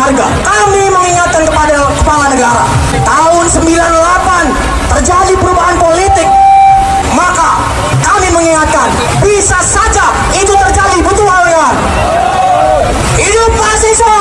harga. Kami mengingatkan kepada kepala negara, tahun 98 terjadi perubahan politik, maka kami mengingatkan bisa saja itu terjadi, betul kawan? Hidup mahasiswa,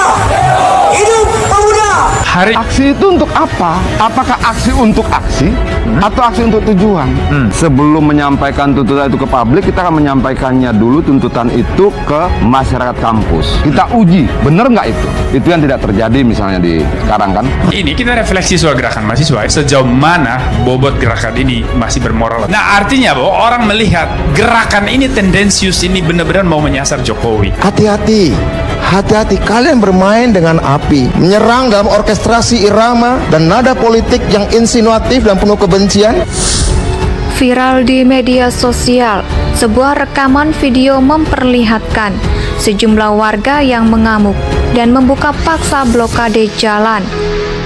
hidup pemuda. Aksi itu untuk apa? Apakah aksi untuk aksi atau aksi untuk tujuan? Sebelum menyampaikan tuntutan itu ke publik, kita akan menyampaikannya dulu tuntutan itu ke masyarakat kampus. Kita uji, bener nggak itu? Itu yang tidak terjadi misalnya di sekarang kan? Ini kita refleksi soal gerakan mahasiswa, sejauh mana bobot gerakan ini masih bermoral. Nah artinya bahwa orang melihat gerakan ini tendensius, ini benar-benar mau menyasar Jokowi. Hati-hati, hati-hati kalian bermain dengan api, menyerang dalam orkestrasi irama dan nada politik yang insinuatif dan penuh kebencian. Viral di media sosial, sebuah rekaman video memperlihatkan sejumlah warga yang mengamuk dan membuka paksa blokade jalan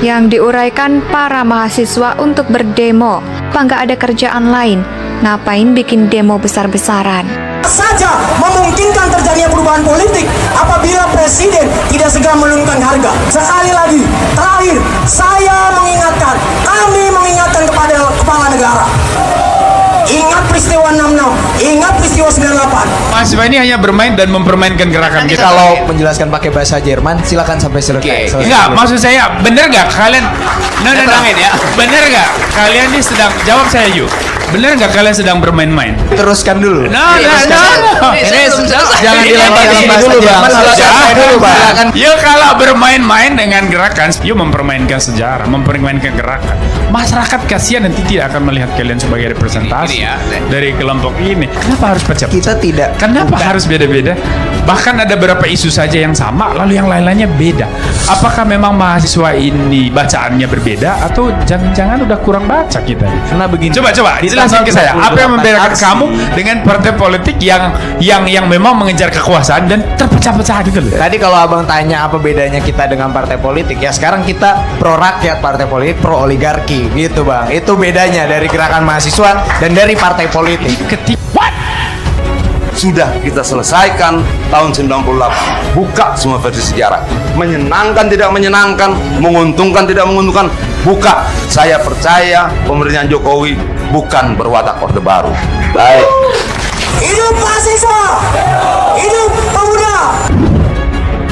yang diuraikan para mahasiswa untuk berdemo. Apa nggak ada kerjaan lain? Ngapain bikin demo besar-besaran? Saja memungkinkan terjadinya perubahan politik apabila presiden tidak segera menurunkan harga. Sekali lagi, terakhir, saya mengingatkan, kami mengingatkan kepada kepala negara. Ingat peristiwa 66, ingat peristiwa 98. Mahasiswa ini hanya bermain dan mempermainkan gerakan kita. Kalau menjelaskan pakai bahasa Jerman, silakan sampai selesai. Enggak, maksud saya, bener nggak kalian? Ya. Bener nggak kalian ini sedang, jawab saya yuk. Bener nggak kalian sedang bermain-main? Teruskan dulu. No. Ini jangan dilempar ke sini dulu, Bang. Selesai dulu, Bang. Yuk kalau bermain-main dengan gerakan, yuk mempermainkan sejarah, mempermainkan gerakan. Masyarakat kasihan nanti tidak akan melihat kalian sebagai representasi dari kelompok ini. Kenapa harus pecah? Kita tidak. Kenapa harus beda-beda? Bahkan ada beberapa isu saja yang sama, lalu yang lain-lainnya beda. Apakah memang mahasiswa ini bacaannya berbeda, atau jangan-jangan udah kurang baca kita? Karena begini. Coba jelasin ke saya, apa yang membedakan kamu dengan partai politik yang memang mengejar kekuasaan dan terpecah-pecah gitu loh? Tadi kalau abang tanya apa bedanya kita dengan partai politik, ya sekarang kita pro rakyat, partai politik pro oligarki, gitu bang. Itu bedanya dari gerakan mahasiswa dan dari partai politik. Sudah kita selesaikan tahun 98. Buka semua versi sejarah. Menyenangkan tidak menyenangkan, menguntungkan tidak menguntungkan, buka. Saya percaya pemerintahan Jokowi bukan berwatak Orde Baru. Baik. Hidup mahasiswa, hidup pemuda.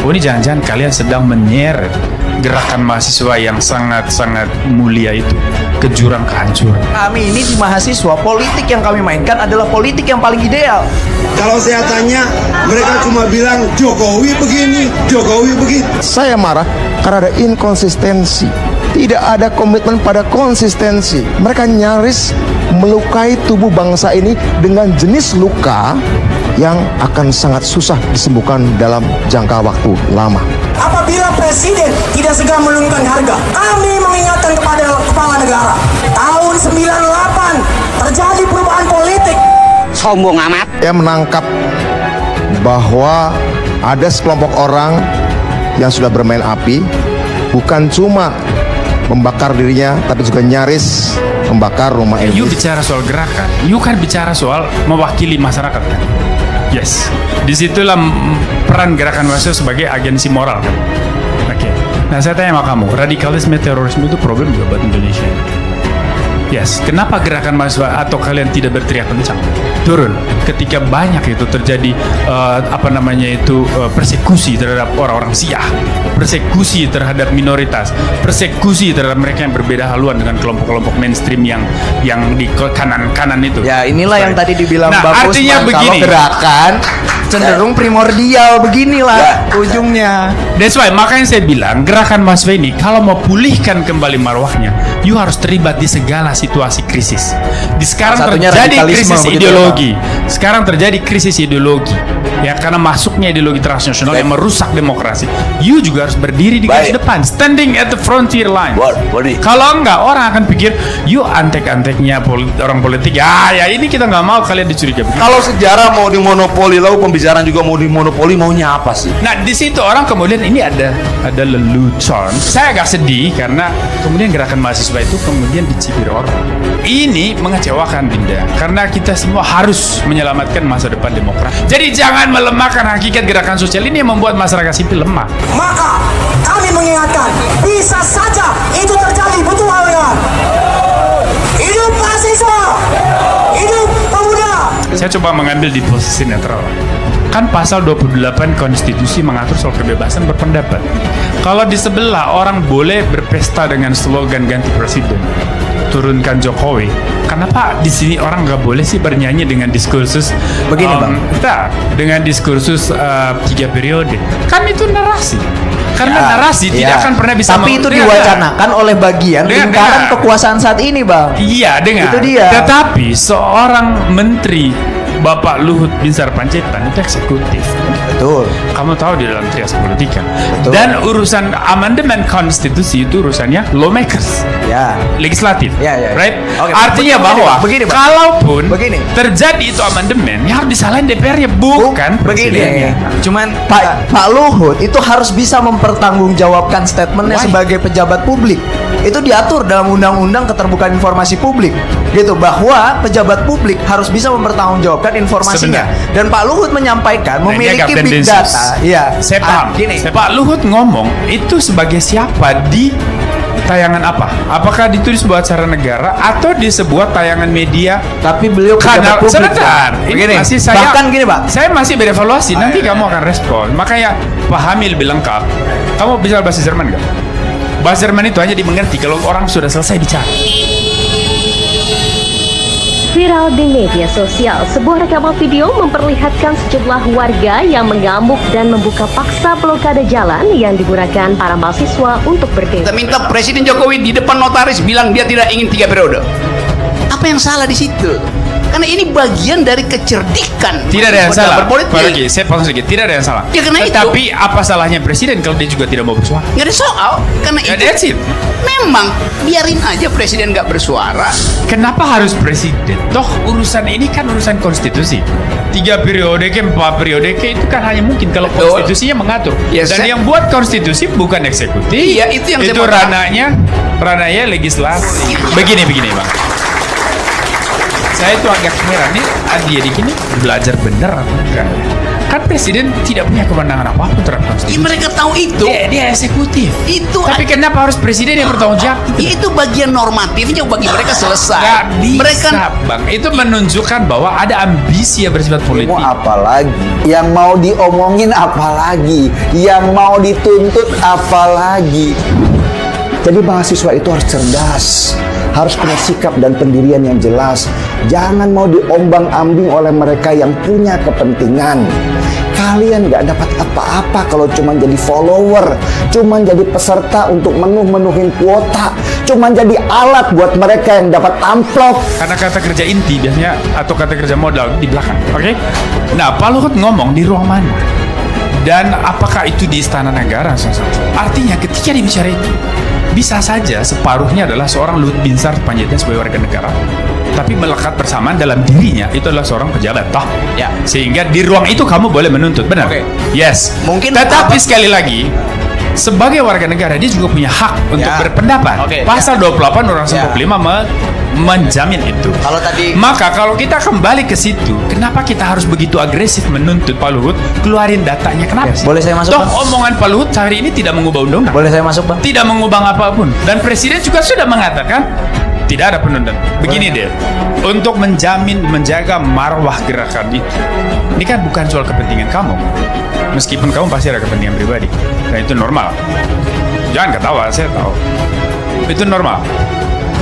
Oh, ini jangan-jangan kalian sedang menyeret gerakan mahasiswa yang sangat-sangat mulia itu ke jurang kehancuran. Kami ini di mahasiswa, politik yang kami mainkan adalah politik yang paling ideal. Kalau saya tanya, mereka cuma bilang Jokowi begini, Jokowi begitu. Saya marah karena ada inkonsistensi. Tidak ada komitmen pada konsistensi. Mereka nyaris melukai tubuh bangsa ini dengan jenis luka yang akan sangat susah disembuhkan dalam jangka waktu lama. Apabila presiden tidak segera menurunkan harga, kami mengingatkan kepada kepala negara, tahun 98 terjadi perubahan politik. Sombong amat. Saya menangkap bahwa ada sekelompok orang yang sudah bermain api, bukan cuma membakar dirinya, tapi juga nyaris membakar rumah ini. You bicara soal gerakan, you kan bicara soal mewakili masyarakat kan? Yes, disitulah peran gerakan mahasiswa sebagai agensi moral kan? Oke. Nah saya tanya sama kamu, radikalisme terorisme itu problem juga buat Indonesia? Yes, kenapa gerakan mahasiswa atau kalian tidak berteriak kencang? Turun ketika banyak itu terjadi persekusi terhadap orang-orang Syiah, persekusi terhadap minoritas, persekusi terhadap mereka yang berbeda haluan dengan kelompok-kelompok mainstream yang di kanan itu. Ya inilah yang tadi dibilang Bang artinya Usman, begini. kalau gerakan cenderung primordial beginilah ujungnya. That's why makanya saya bilang gerakan mahasiswa ini kalau mau pulihkan kembali marwahnya, you harus terlibat di segala situasi krisis. Sekarang terjadi krisis ideologi. Sekarang terjadi krisis ideologi. Ya karena masuknya ideologi transnasional yang merusak demokrasi. You juga harus berdiri di garis depan, standing at the frontier line. Kalau enggak, orang akan pikir you antek-anteknya orang politik. Ya ini kita nggak mau kalian dicurigai. Kalau sejarah mau dimonopoli, lalu pembicaraan juga mau dimonopoli, maunya apa sih? Nah di situ orang kemudian ini ada lelucon. Saya agak sedih karena kemudian gerakan mahasiswa itu kemudian dicibir orang. Ini mengecewakan Dinda karena kita semua harus menyelamatkan masa depan demokrasi. Jadi jangan melemahkan hakikat gerakan sosial ini yang membuat masyarakat sipil lemah. Maka kami mengingatkan, bisa saja itu terjadi, betul nggak? Hidup mahasiswa, hidup pemuda. Saya coba mengambil di posisi netral. Kan pasal 28 konstitusi mengatur soal kebebasan berpendapat. Kalau di sebelah orang boleh berpesta dengan slogan ganti presiden, turunkan Jokowi, kenapa di sini orang nggak boleh sih bernyanyi dengan diskursus Begini, Bang. dengan diskursus 3 periode? Kan itu narasi. Karena narasi tidak akan pernah bisa. Tapi itu diwacanakan oleh bagian lingkaran kekuasaan saat ini, Bang. Iya, dengar. Itu dia. Tetapi seorang menteri Bapak Luhut Binsar Panjaitan itu eksekutif. Betul. Kamu tahu di dalam trias politika. Betul. Dan urusan amandemen konstitusi itu urusannya lawmakers, Ya. legislatif, Ya. right? Oke, Artinya begini, bahwa begini, Bang. kalaupun Begini. terjadi itu amandemen, yang harus disalahin DPR-nya bukan presidennya. Cuman Pak Luhut itu harus bisa mempertanggungjawabkan statementnya Why? sebagai pejabat publik. Itu diatur dalam Undang-Undang Keterbukaan Informasi Publik, gitu, bahwa pejabat publik harus bisa mempertanggungjawabkan informasinya. Sebentar. Dan Pak Luhut menyampaikan Nah, ini memiliki agak big tendensius. data. Iya, Saya paham. Gini, Pak Luhut ngomong itu sebagai siapa di tayangan apa? Apakah itu di sebuah acara negara atau di sebuah tayangan media? tapi beliau Kanal pejabat publik. sebentar. Bang. Ini Begini, masih saya bahkan gini, Pak. Saya masih berevaluasi. Nanti kamu akan respon. Makanya pahami lebih lengkap. Kamu bisa bahasa Jerman nggak? Bahasa Jerman itu hanya dimengerti kalau orang sudah selesai bicara. Viral di media sosial, sebuah rekaman video memperlihatkan sejumlah warga yang mengamuk dan membuka paksa blokade jalan yang digunakan para mahasiswa untuk berdemo. Kita minta Presiden Jokowi di depan notaris bilang dia tidak ingin 3 periode. Apa yang salah di situ? Karena ini bagian dari kecerdikan. Tidak ada yang salah. Berpolitik. Pak Rogi, saya potong sedikit. Tidak ada yang salah. Ya, karena Tetapi apa salahnya presiden kalau dia juga tidak mau bersuara? Nggak ada soal. Karena Ya, itu that's it. memang biarin aja presiden nggak bersuara. Kenapa harus presiden? Toh urusan ini kan urusan konstitusi. 3 periode ke 4 periode ke itu kan hanya mungkin kalau Betul. konstitusinya mengatur. Ya, Dan yang buat konstitusi bukan eksekutif. Iya, itu yang saya itu mau ranahnya legislasi. Begini Bang. Saya itu agak heran nih, dia di sini belajar bener apa enggak? Kan presiden tidak punya kewenangan apapun terhadap Ya, konstitusi. mereka tahu itu. Dia eksekutif. Itu Tapi kenapa harus presiden yang bertanggung jawab? itu bagian normatifnya bagi mereka selesai. Nggak bisa, Mereka Bang. Itu menunjukkan bahwa ada ambisi yang bersifat politik. Mau apa lagi? Yang mau diomongin apa lagi? Yang mau dituntut apa lagi? Jadi mahasiswa itu harus cerdas, harus punya sikap dan pendirian yang jelas. Jangan mau diombang-ambing oleh mereka yang punya kepentingan. Kalian nggak dapat apa-apa kalau cuma jadi follower, cuma jadi peserta untuk menuhin kuota, cuma jadi alat buat mereka yang dapat amplop. Karena kata kerja inti biasanya atau kata kerja modal di belakang. Oke? Nah, Pak Luhut ngomong di ruang mana? Dan apakah itu di Istana Negara? Artinya ketika dibicara itu, bisa saja separuhnya adalah seorang Luhut Binsar Panjaitan sebagai warga negara, tapi melekat bersamaan dalam dirinya itu adalah seorang pejabat, toh. Ya. Sehingga di ruang itu kamu boleh menuntut, benar? Oke. Yes. Mungkin Tetapi sekali lagi, sebagai warga negara dia juga punya hak untuk Ya. berpendapat. Oke, Pasal 28 Undang-Undang Ya. 45 menjamin itu. Kalau tadi Maka kalau kita kembali ke situ, kenapa kita harus begitu agresif menuntut Pak Luhut keluarin datanya? Kenapa sih? Boleh saya masuk, Toh Bang? omongan Pak Luhut hari ini tidak mengubah undang-undang, boleh saya masuk, Bang? tidak mengubah apapun. Dan Presiden juga sudah mengatakan tidak ada penundaan. Begini deh, untuk menjaga marwah gerakan itu, ini kan bukan soal kepentingan kamu. Meskipun kamu pasti ada kepentingan pribadi, dan itu normal. Jangan ketawa, saya tahu. Itu normal.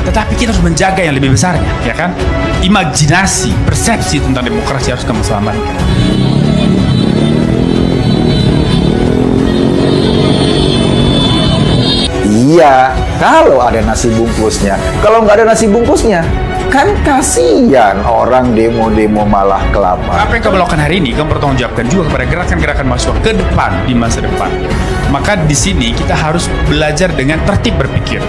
Tetapi kita harus menjaga yang lebih besarnya, ya kan? Imajinasi, persepsi tentang demokrasi harus kamu selamatkan. Iya, kalau ada nasi bungkusnya. Kalau nggak ada nasi bungkusnya, kan kasihan orang demo-demo malah kelaparan. Apa yang kamu lakukan hari ini, kamu bertanggung jawabkan juga kepada gerakan-gerakan mahasiswa ke depan, di masa depan. Maka di sini kita harus belajar dengan tertib berpikir.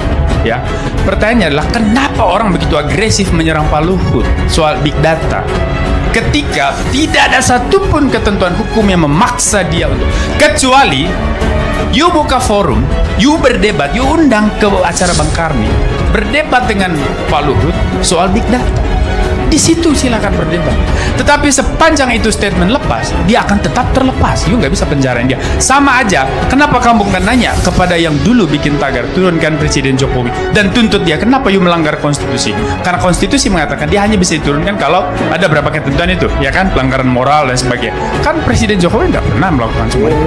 Ya, pertanyaannya adalah kenapa orang begitu agresif menyerang Pak Luhut soal big data? Ketika tidak ada satupun ketentuan hukum yang memaksa dia untuk, kecuali you buka forum, you berdebat, you undang ke acara Bang Karni, berdebat dengan Pak Luhut soal big data. di situ silakan berdebat. Tetapi sepanjang itu statement lepas, dia akan tetap terlepas. You nggak bisa penjarain dia. Sama aja, kenapa kamu nggak nanya kepada yang dulu bikin tagar turunkan Presiden Jokowi dan tuntut dia, kenapa you melanggar konstitusi? Karena konstitusi mengatakan dia hanya bisa diturunkan kalau ada berapa ketentuan itu, ya kan, pelanggaran moral dan sebagainya. Kan Presiden Jokowi nggak pernah melakukan semua itu.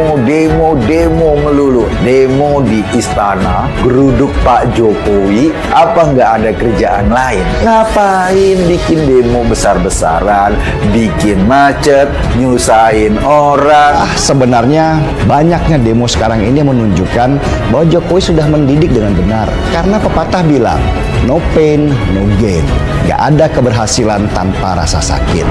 Demo melulu, demo di istana, geruduk Pak Jokowi, apa nggak ada kerjaan lain? Ngapain bikin demo besar-besaran, bikin macet, nyusahin orang? Sebenarnya banyaknya demo sekarang ini menunjukkan bahwa Jokowi sudah mendidik dengan benar. Karena pepatah bilang, no pain, no gain. Gak ada keberhasilan tanpa rasa sakit.